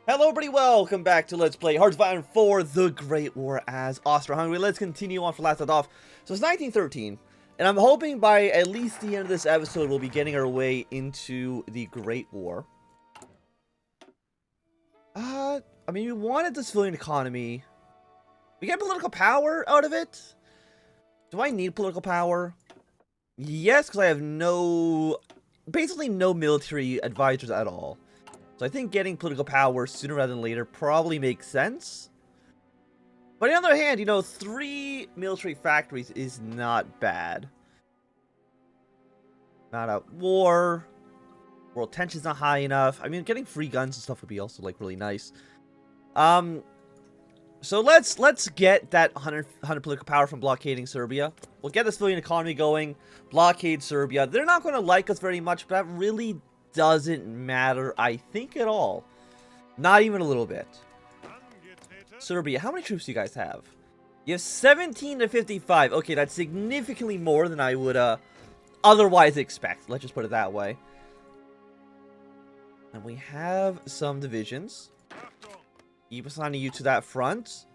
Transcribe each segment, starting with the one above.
Hello everybody, welcome back to Let's Play Hearts for the Great War as Austria-Hungary. Let's continue on for last off. So it's 1913, and I'm hoping by at least the end of this episode we'll be getting our way into the Great War. I mean, we wanted the civilian economy. We get political power out of it? Do I need political power? Yes, because I have basically no military advisors at all. So I think getting political power sooner rather than later probably makes sense. But on the other hand, you know, 3 military factories is not bad. Not a war. World tension's not high enough. I mean, getting free guns and stuff would be also, like, really nice. So let's get that 100 political power from blockading Serbia. We'll get the civilian economy going. Blockade Serbia. They're not going to like us very much, but that really doesn't matter, I think, at all. Not even a little bit. Serbia, how many troops do you guys have? You have 17 to 55. Okay, that's significantly more than I would otherwise expect. Let's just put it that way. And we have some divisions. Keep assigning you to that front.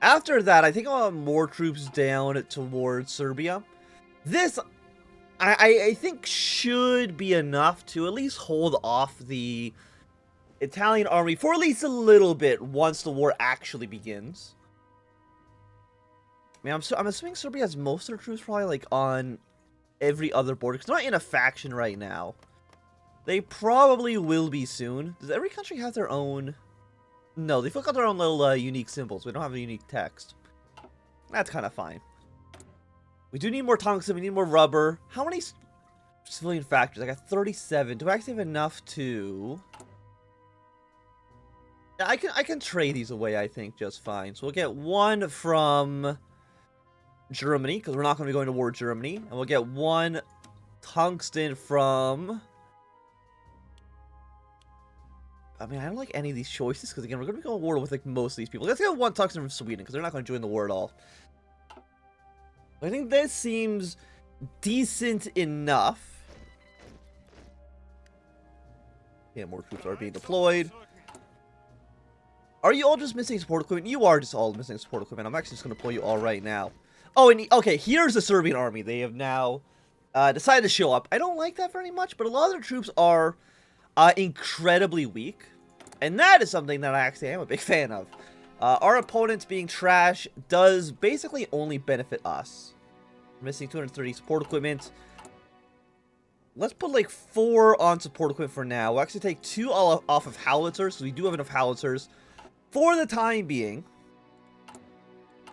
After that, I think I'll have more troops down towards Serbia. This, I think, should be enough to at least hold off the Italian army for at least a little bit once the war actually begins. I mean, I'm assuming Serbia has most of their troops probably like on every other border, because they're not in a faction right now. They probably will be soon. Does every country have their own? No, they've got their own little unique symbols. We don't have a unique text. That's kind of fine. We do need more tungsten, we need more rubber. How many civilian factories? I got 37. Do I actually have enough to... I can trade these away, I think, just fine. So we'll get one from Germany, because we're not going to be going to war with Germany. And we'll get one tungsten from... I mean, I don't like any of these choices, because again, we're going to be going to war with like most of these people. Let's get one tungsten from Sweden, because they're not going to join the war at all. I think this seems decent enough. Yeah, more troops are being deployed. Are you all just missing support equipment? You are just all missing support equipment. I'm actually just going to pull you all right now. Oh, and okay, here's the Serbian army. They have now decided to show up. I don't like that very much, but a lot of their troops are incredibly weak. And that is something that I actually am a big fan of. Our opponents being trash does basically only benefit us. We're missing 230 support equipment. Let's put like 4 on support equipment for now. We'll actually take 2 off of howitzers, because we do have enough howitzers for the time being.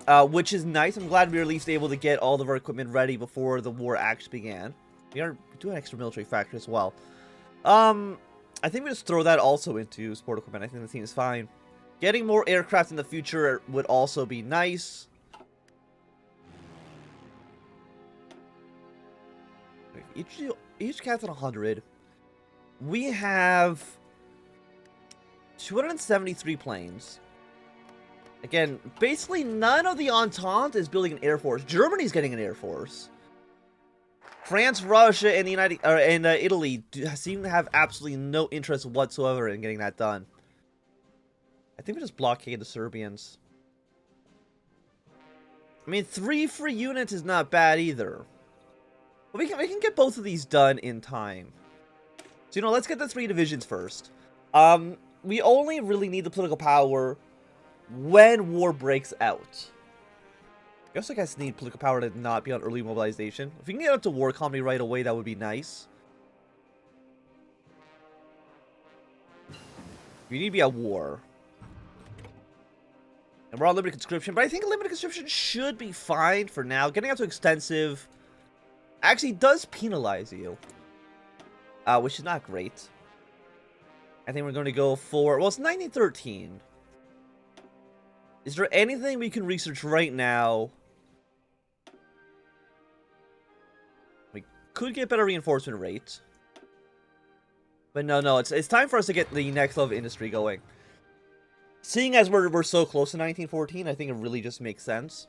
Which is nice. I'm glad we were at least able to get all of our equipment ready before the war actually began. We do an extra military factory as well. I think we just throw that also into support equipment. I think the team is fine. Getting more aircraft in the future would also be nice. Each captain 100. We have 273 planes. Again, basically none of the Entente is building an air force. Germany's getting an air force. France, Russia, and Italy seem to have absolutely no interest whatsoever in getting that done. I think we just blockade the Serbians. I mean, 3 free units is not bad either. But we can get both of these done in time. So, you know, let's get the 3 divisions first. We only really need the political power when war breaks out. I also guys need political power to not be on early mobilization. If we can get up to war economy right away, that would be nice. We need to be at war. And we're on limited conscription, but I think limited conscription should be fine for now. Getting up to extensive actually does penalize you, which is not great. I think we're going to go for, well, it's 1913. Is there anything we can research right now? We could get better reinforcement rate. But no, it's time for us to get the next level of industry going. Seeing as we're so close to 1914, I think it really just makes sense.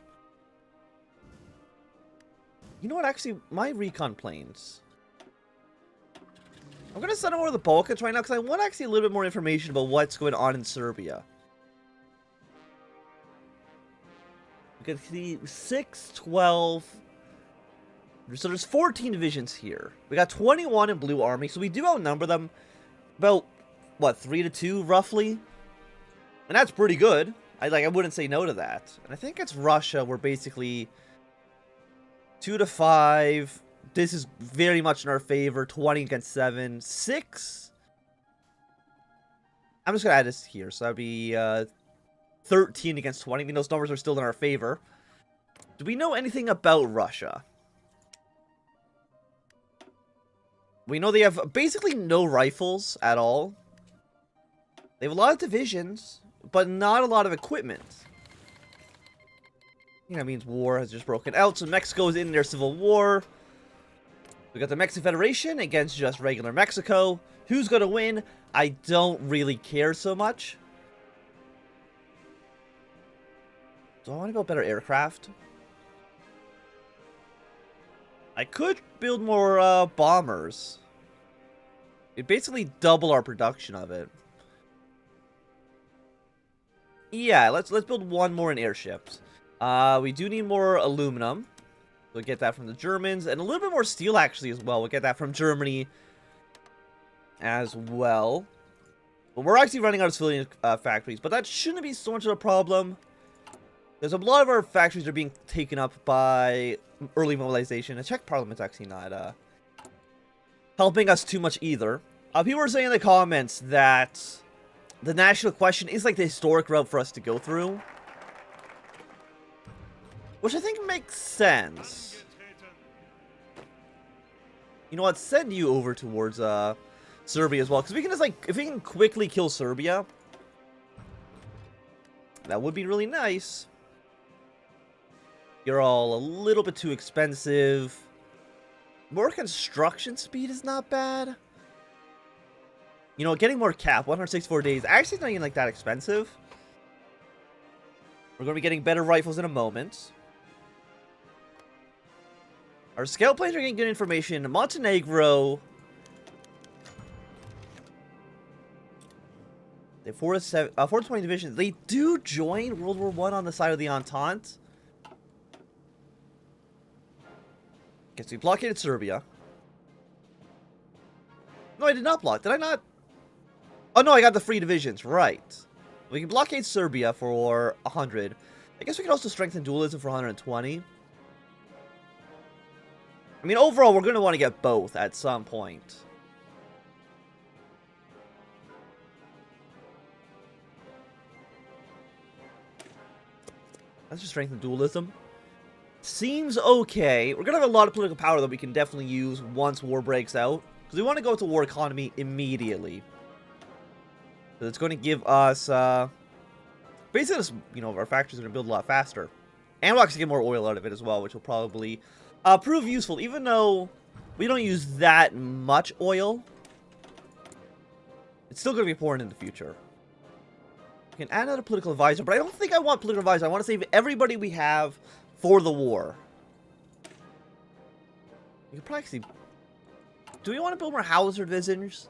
You know what, actually, my recon planes. I'm going to send over the Balkans right now because I want actually a little bit more information about what's going on in Serbia. We can see 6, 12. So there's 14 divisions here. We got 21 in Blue Army, so we do outnumber them about, what, 3-2 roughly? And that's pretty good. I wouldn't say no to that. And I think it's Russia. We're basically 2-5. This is very much in our favor. 20 against 7. 6. I'm just going to add this here. So that would be 13 against 20. I mean, those numbers are still in our favor. Do we know anything about Russia? We know they have basically no rifles at all. They have a lot of divisions, but not a lot of equipment. You know, that means war has just broken out. So Mexico is in their civil war. We got the Mexican Federation against just regular Mexico. Who's going to win? I don't really care so much. Do I want to build better aircraft? I could build more bombers. It'd basically double our production of it. Yeah, let's build one more in airships. We do need more aluminum. We'll get that from the Germans. And a little bit more steel, actually, as well. We'll get that from Germany as well. But we're actually running out of civilian factories. But that shouldn't be so much of a problem. There's a lot of our factories are being taken up by early mobilization. The Czech Parliament's actually not helping us too much either. People were saying in the comments that the national question is like the historic route for us to go through. Which I think makes sense. You know what? Send you over towards Serbia as well. Because we can just like, if we can quickly kill Serbia, that would be really nice. You're all a little bit too expensive. More construction speed is not bad. You know, getting more cap, 164 days, actually not even like that expensive. We're going to be getting better rifles in a moment. Our scout planes are getting good information. Montenegro. They have 420 divisions. They do join World War I on the side of the Entente. Guess we blockaded Serbia. No, I did not block. Did I not? Oh, no, I got the free divisions. Right. We can blockade Serbia for 100. I guess we can also strengthen dualism for 120. I mean, overall, we're going to want to get both at some point. Let's just strengthen dualism. Seems okay. We're going to have a lot of political power that we can definitely use once war breaks out. Because we want to go to war economy immediately. So it's going to give us, basically, just, you know, our factories are going to build a lot faster. And we'll actually get more oil out of it as well, which will probably prove useful. Even though we don't use that much oil, it's still going to be important in the future. We can add another political advisor, but I don't think I want political advisor. I want to save everybody we have for the war. We could probably actually... Do we want to build more howitzer divisions?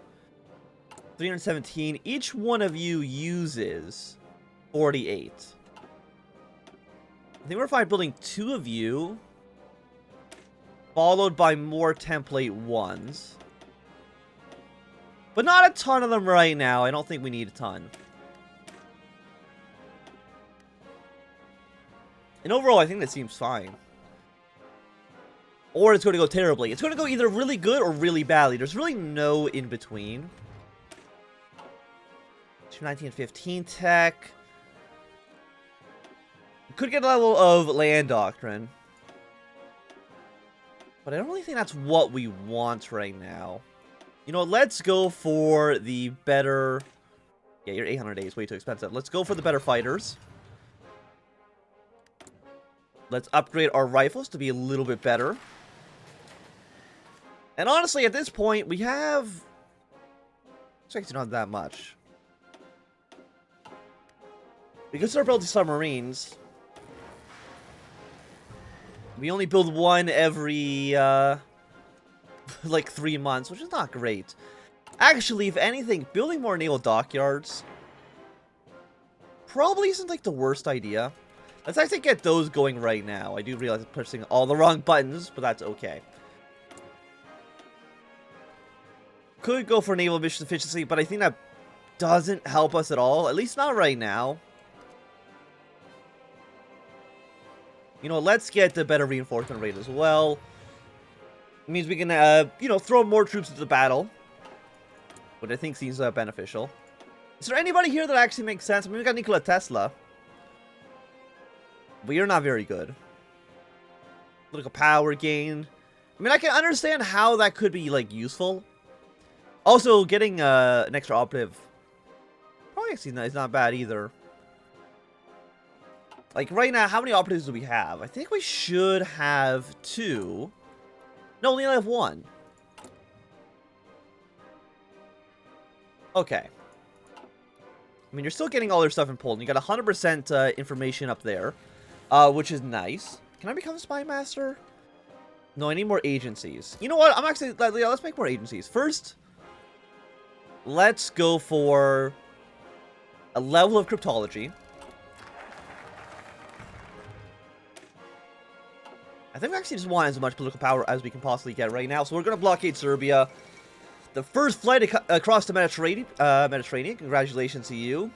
317. Each one of you uses 48. I think we're fine building 2 of you, followed by more template 1s. But not a ton of them right now. I don't think we need a ton. And overall, I think that seems fine. Or it's going to go terribly. It's going to go either really good or really badly. There's really no in between. 219 and 15 tech. Could get a level of land doctrine. But I don't really think that's what we want right now. You know, let's go for the better... Yeah, your 800 days way too expensive. Let's go for the better fighters. Let's upgrade our rifles to be a little bit better. And honestly, at this point, we have... It's actually not that much. We can start building submarines. We only build one every, like 3 months, which is not great. Actually, if anything, building more naval dockyards probably isn't like the worst idea. Let's actually get those going right now. I do realize I'm pressing all the wrong buttons, but that's okay. Could go for naval mission efficiency, but I think that doesn't help us at all. At least not right now. You know, let's get the better reinforcement rate as well. It means we can, you know, throw more troops into the battle. Which I think seems beneficial. Is there anybody here that actually makes sense? I mean, we got Nikola Tesla. But you're not very good. Political power gain. I mean, I can understand how that could be, like, useful. Also, getting an extra operative probably actually is not bad either. Like, right now, how many operatives do we have? I think we should have 2. No, we only have 1. Okay. I mean, you're still getting all your stuff in Poland. You got 100% information up there, which is nice. Can I become a spy master? No, I need more agencies. You know what? I'm actually... Yeah, let's make more agencies. First, let's go for a level of cryptology. I think we actually just want as much political power as we can possibly get right now. So we're going to blockade Serbia. The first flight across the Mediterranean. Congratulations to you.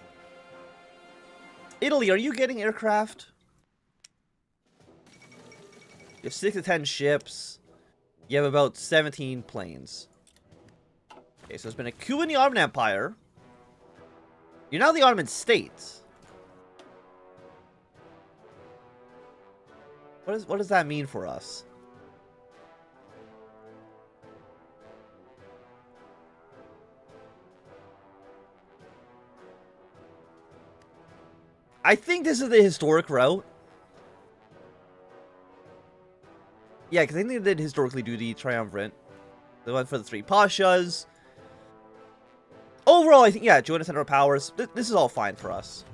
Italy, are you getting aircraft? You have 6 to 10 ships. You have about 17 planes. Okay, so there's been a coup in the Ottoman Empire. You're now the Ottoman state. What does that mean for us? I think this is the historic route. Yeah, because I think they did historically do the triumvirate. They went for the 3 pashas. Overall, I think, yeah, join the center of powers. This is all fine for us.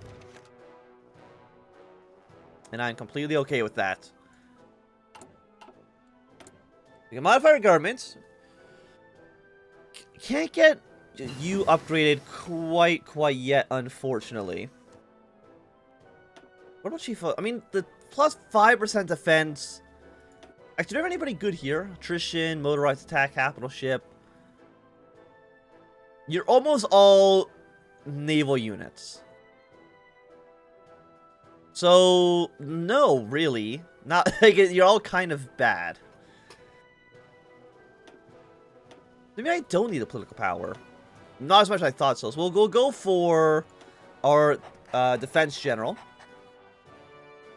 And I'm completely okay with that. We can modify our government. Can't get you upgraded quite yet, unfortunately. What about Chief? I mean, the plus 5% defense. Actually, do you have anybody good here? Attrition, motorized attack, capital ship. You're almost all naval units. So, no, really. Not like you're all kind of bad. Maybe I don't need a political power. Not as much as I thought so. So we'll go for our defense general.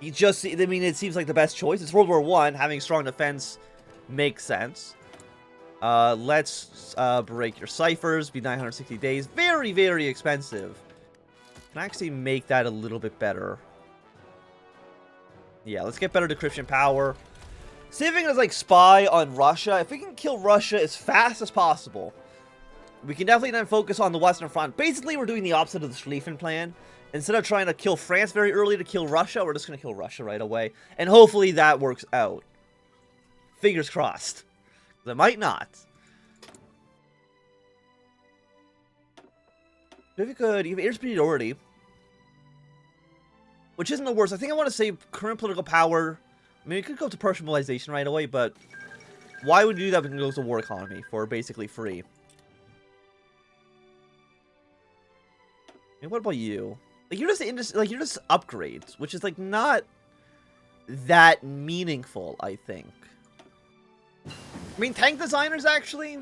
I mean, it seems like the best choice. It's World War I. Having strong defense makes sense. Let's break your ciphers. Be 960 days. Very, very expensive. Can I actually make that a little bit better? Yeah, let's get better decryption power. Saving as like spy on Russia. If we can kill Russia as fast as possible, we can definitely then focus on the Western Front. Basically, we're doing the opposite of the Schlieffen plan. Instead of trying to kill France very early to kill Russia, we're just going to kill Russia right away. And hopefully that works out. Fingers crossed. That might not. If you could, you have air superiority. Which isn't the worst. I think I want to save current political power. I mean, we could go to partial mobilization right away, but why would you do that when it goes to war economy for basically free? I mean, what about you? Like, you're just upgrades, which is like not that meaningful, I think. I mean, tank designers actually.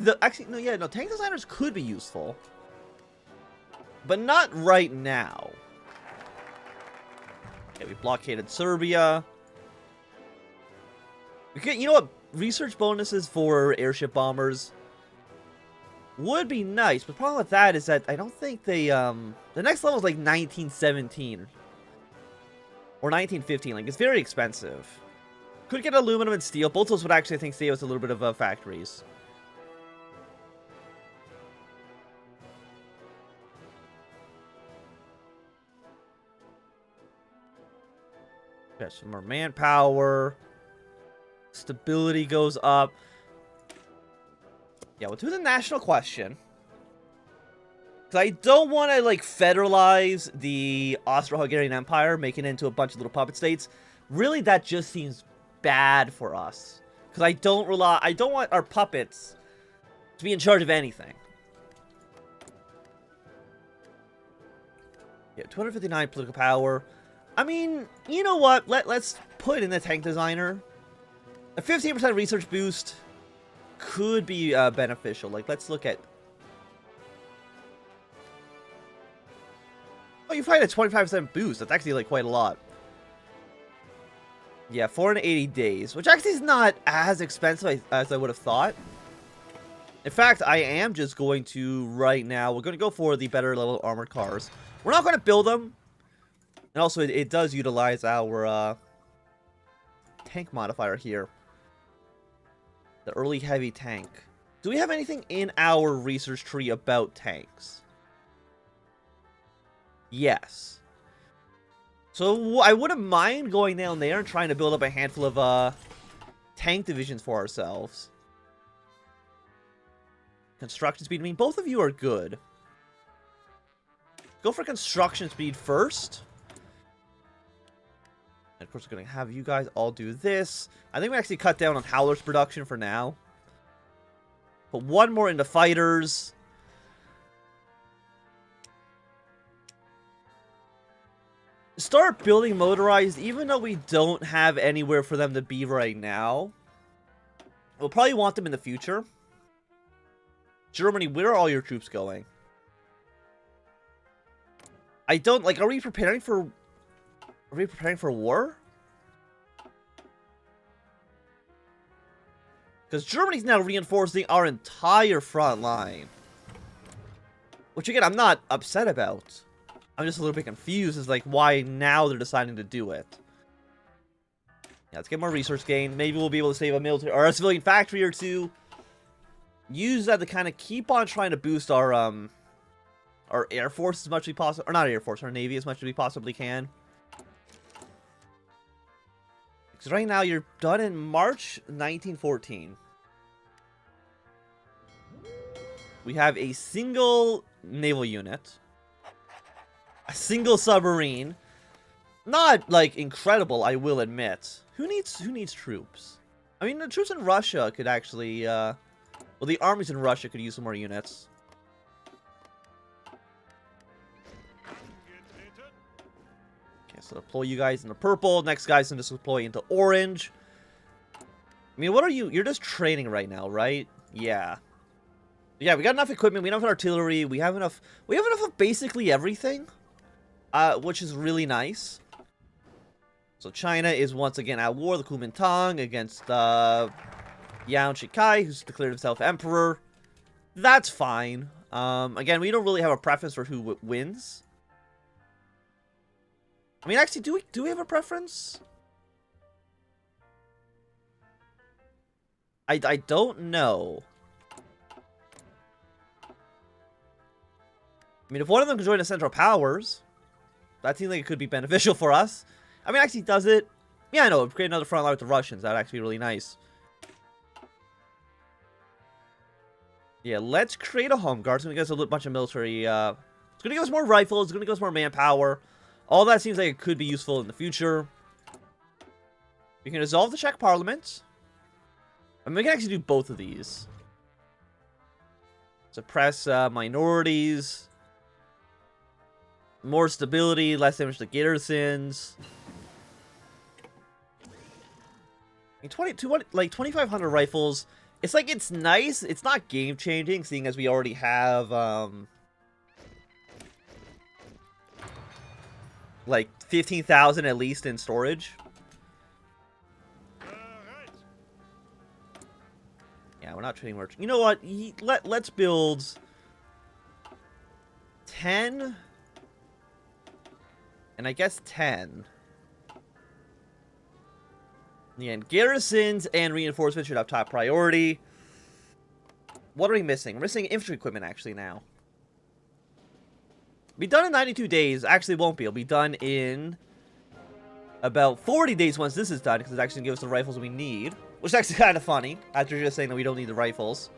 Tank designers could be useful, but not right now. Okay, we blockaded Serbia. We could, you know what? Research bonuses for airship bombers would be nice, but the problem with that is that I don't think they, the next level is like 1917. Or 1915, like, it's very expensive. Could get aluminum and steel, both those would actually, I think, save us a little bit of, factories. Got some more manpower. Stability goes up. Yeah, we'll do the national question. Because I don't want to, like, federalize the Austro-Hungarian Empire, making it into a bunch of little puppet states. Really, that just seems bad for us. Because I don't want our puppets to be in charge of anything. Yeah, 259 political power. I mean, you know what? Let's put in the tank designer. A 15% research boost could be beneficial. Like, let's look at... Oh, you find a 25% boost. That's actually, like, quite a lot. Yeah, 480 days, which actually is not as expensive as I would have thought. In fact, I am just going to, right now, we're going to go for the better level armored cars. We're not going to build them. And also, it does utilize our tank modifier here. The early heavy tank. Do we have anything in our research tree about tanks? Yes. So I wouldn't mind going down there and trying to build up a handful of tank divisions for ourselves. Construction speed. I mean, both of you are good. Go for construction speed first. And of course, we're going to have you guys all do this. I think we actually cut down on Howler's production for now. Put one more into fighters. Start building motorized, even though we don't have anywhere for them to be right now. We'll probably want them in the future. Germany, where are all your troops going? I don't, like, are we preparing for war? Because Germany's now reinforcing our entire front line. Which, again, I'm not upset about. I'm just a little bit confused as, like, why now they're deciding to do it. Yeah, let's get more resource gain. Maybe we'll be able to save a military or a civilian factory or two. Use that to kind of keep on trying to boost our Air Force as much as we possibly... Or not Air Force, our Navy as much as we possibly can. Because right now, you're done in March 1914. We have a single naval unit. A single submarine. Not, like, incredible, I will admit. Who needs troops? I mean, the troops in Russia could actually, well, the armies in Russia could use some more units. Okay, so deploy you guys into purple. Next guy's gonna just deploy into orange. I mean, what are you? You're just training right now, right? Yeah. Yeah, we got enough equipment. We have enough artillery. We have enough of basically everything. Which is really nice. So China is once again at war, the Kuomintang, against Yuan Shikai, who's declared himself emperor. That's fine. Again, we don't really have a preference for who wins. I mean, actually, do we have a preference? I don't know. I mean, if one of them can join the Central Powers, that seems like it could be beneficial for us. I mean, actually, does it? Yeah, I know. Create another front line with the Russians. That'd actually be really nice. Yeah, let's create a home guard. It's going to give us a bunch of military... it's going to give us more rifles. It's going to give us more manpower. All that seems like it could be useful in the future. We can dissolve the Czech Parliament. I mean, we can actually do both of these. Suppress minorities. More stability, less damage to garrisons. I mean, 2,500 rifles. It's like, it's nice. It's not game-changing, seeing as we already have, like, 15,000 at least in storage. Yeah, we're not trading merchant. You know what? Let's build 10... And I guess 10. Yeah, and garrisons and reinforcements should have top priority. What are we missing? We're missing infantry equipment, actually, now. Be done in 92 days. Actually, won't be. It'll be done in about 40 days once this is done, because it's actually going to give us the rifles we need. Which is actually kind of funny, after just saying that we don't need the rifles.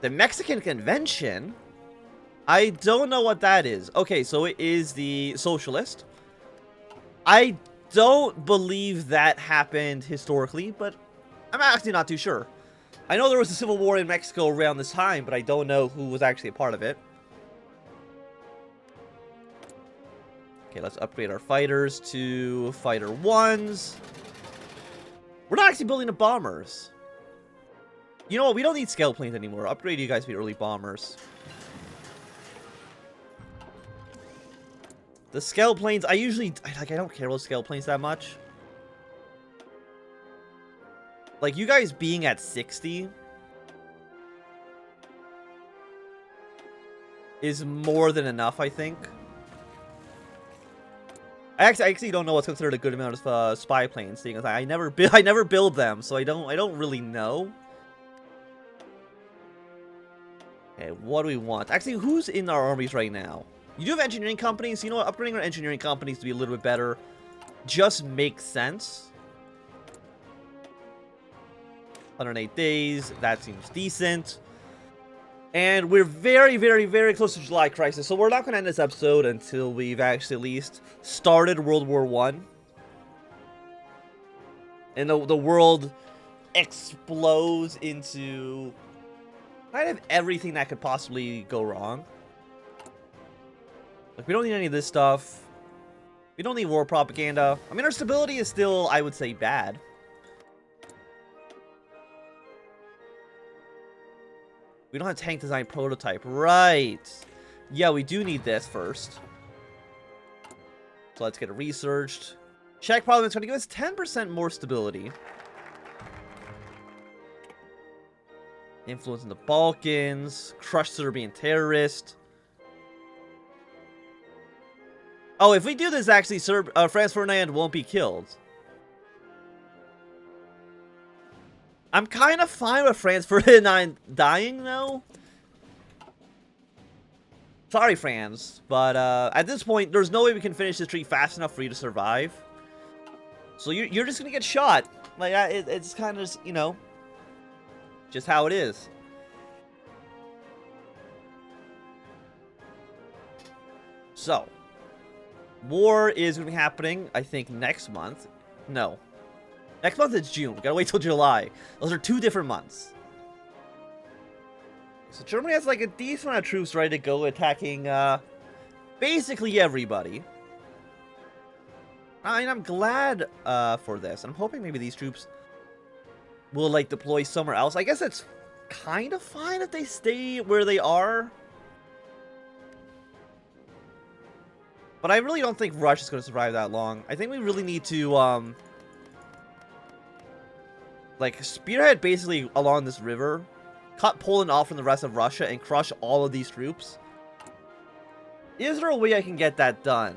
The Mexican Convention? I don't know what that is. Okay, so it is the socialist. I don't believe that happened historically, but I'm actually not too sure. I know there was a civil war in Mexico around this time, but I don't know who was actually a part of it. Okay, let's upgrade our fighters to fighter 1s. We're not actually building the bombers. You know what? We don't need scale planes anymore. Upgrade you guys to be early bombers. The scale planes, I don't care about scale planes that much. Like, you guys being at 60 is more than enough, I think. I actually don't know what's considered a good amount of spy planes, seeing as I never build them, so I don't really know. Okay, what do we want? Actually, who's in our armies right now? You do have engineering companies. You know what? Upgrading our engineering companies to be a little bit better just makes sense. 108 days. That seems decent. And we're very, very, very close to July crisis. So we're not going to end this episode until we've actually at least started World War I. And the world explodes into kind of everything that could possibly go wrong. Like, we don't need any of this stuff. We don't need war propaganda. I mean, our stability is still, I would say, bad. We don't have tank design prototype. Right. Yeah, we do need this first. So let's get it researched. Czech Parliament's going to give us 10% more stability. Influence in the Balkans. Crush Serbian terrorist. Oh, if we do this, actually, Franz Ferdinand won't be killed. I'm kind of fine with Franz Ferdinand dying, though. Sorry, Franz, but at this point, there's no way we can finish this tree fast enough for you to survive. So you're just gonna get shot. Like, it's kind of, you know, just how it is. So, war is gonna be happening, I think, next month. No. Next month is June. We gotta wait till July. Those are 2 different months. So Germany has like a decent amount of troops ready to go attacking basically everybody. I mean, I'm glad for this. I'm hoping maybe these troops will like deploy somewhere else. I guess it's kind of fine if they stay where they are. But I really don't think Russia's going to survive that long. I think we really need to like spearhead basically along this river, cut Poland off from the rest of Russia, and crush all of these troops. Is there a way I can get that done?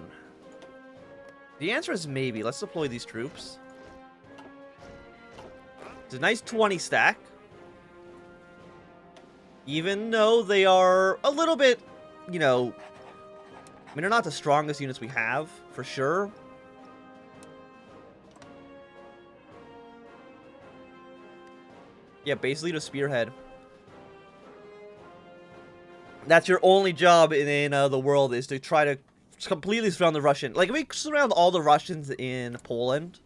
The answer is maybe. Let's deploy these troops. It's a nice 20 stack. Even though they are a little bit, you know, I mean, they're not the strongest units we have, for sure. Yeah, basically to spearhead. That's your only job in the world, is to try to completely surround the Russian. Like, if we surround all the Russians in Poland,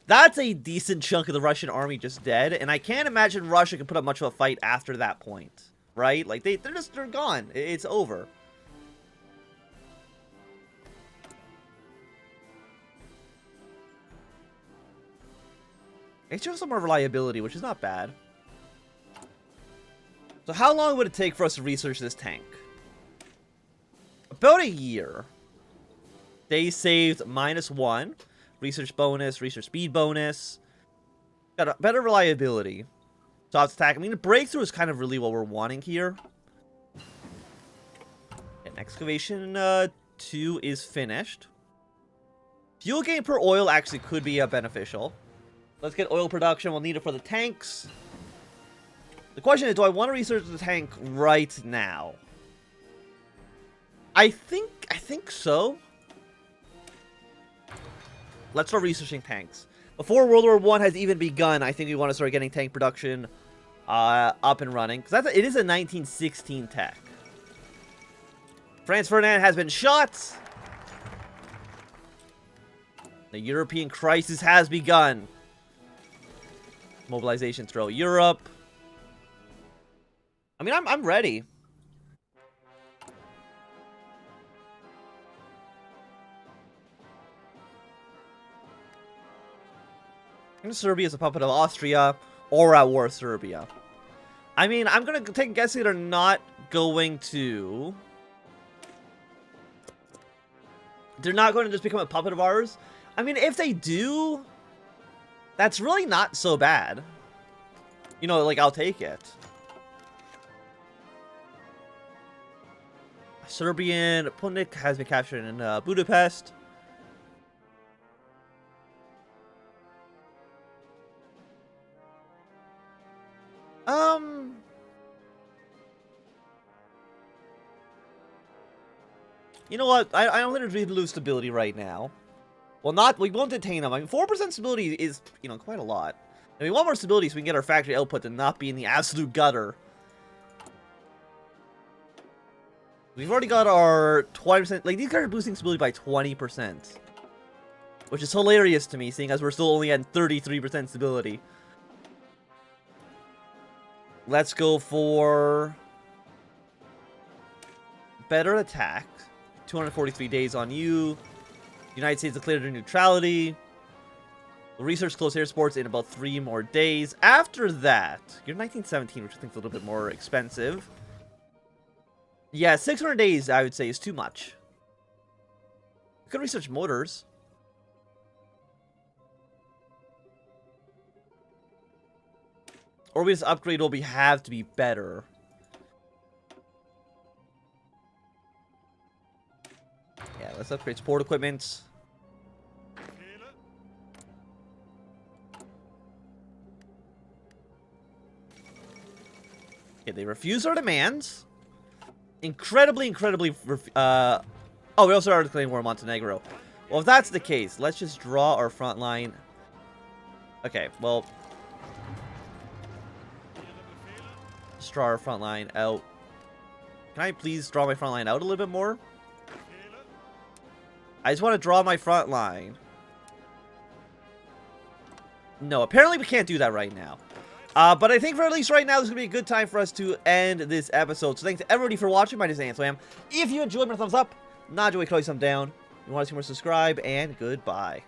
that's a decent chunk of the Russian army just dead. And I can't imagine Russia can put up much of a fight after that point, right? Like, they're gone. It's over. It shows some more reliability, which is not bad. So how long would it take for us to research this tank? About a year. They saved -1. Research bonus, research speed bonus. Got a better reliability. So it's attack. I mean, the breakthrough is kind of really what we're wanting here. And excavation 2 is finished. Fuel gain per oil actually could be beneficial. Let's get oil production. We'll need it for the tanks. The question is, do I want to research the tank right now? I think so. Let's start researching tanks. Before World War I has even begun, I think we want to start getting tank production up and running. Because it is a 1916 tech. Franz Ferdinand has been shot. The European crisis has begun. Mobilization throughout Europe. I mean, I'm ready. Serbia is a puppet of Austria, or at war Serbia. I mean, I'm gonna take a guess that they're not going to. They're not going to just become a puppet of ours. I mean, if they do, that's really not so bad. You know, like, I'll take it. Serbian Putnik has been captured in Budapest. You know what? I don't think we'd lose stability right now. Well, we won't detain them. I mean, 4% stability is, you know, quite a lot. And we want more stability so we can get our factory output to not be in the absolute gutter. We've already got our 20%. Like, these guys are boosting stability by 20%. Which is hilarious to me, seeing as we're still only at 33% stability. Let's go for better attack. 243 days on you. United States declared their neutrality. We'll research close air sports in about 3 more days. After that, you're 1917, which I think is a little bit more expensive. Yeah, 600 days, I would say, is too much. We could research motors. Or we just upgrade what we have to be better. Yeah, let's upgrade support equipment. Okay, they refuse our demands. Incredibly... oh, we also are declaring war on Montenegro. Well, if that's the case, let's just draw our front line. Okay, well... Let's draw our front line out. Can I please draw my front line out a little bit more? I just want to draw my front line. No, apparently we can't do that right now. But I think for at least right now, this is going to be a good time for us to end this episode. So thanks to everybody for watching. My name is Anthlam. If you enjoyed, my thumbs up. Not enjoy, thumbs down. If you want to see more, subscribe, and goodbye.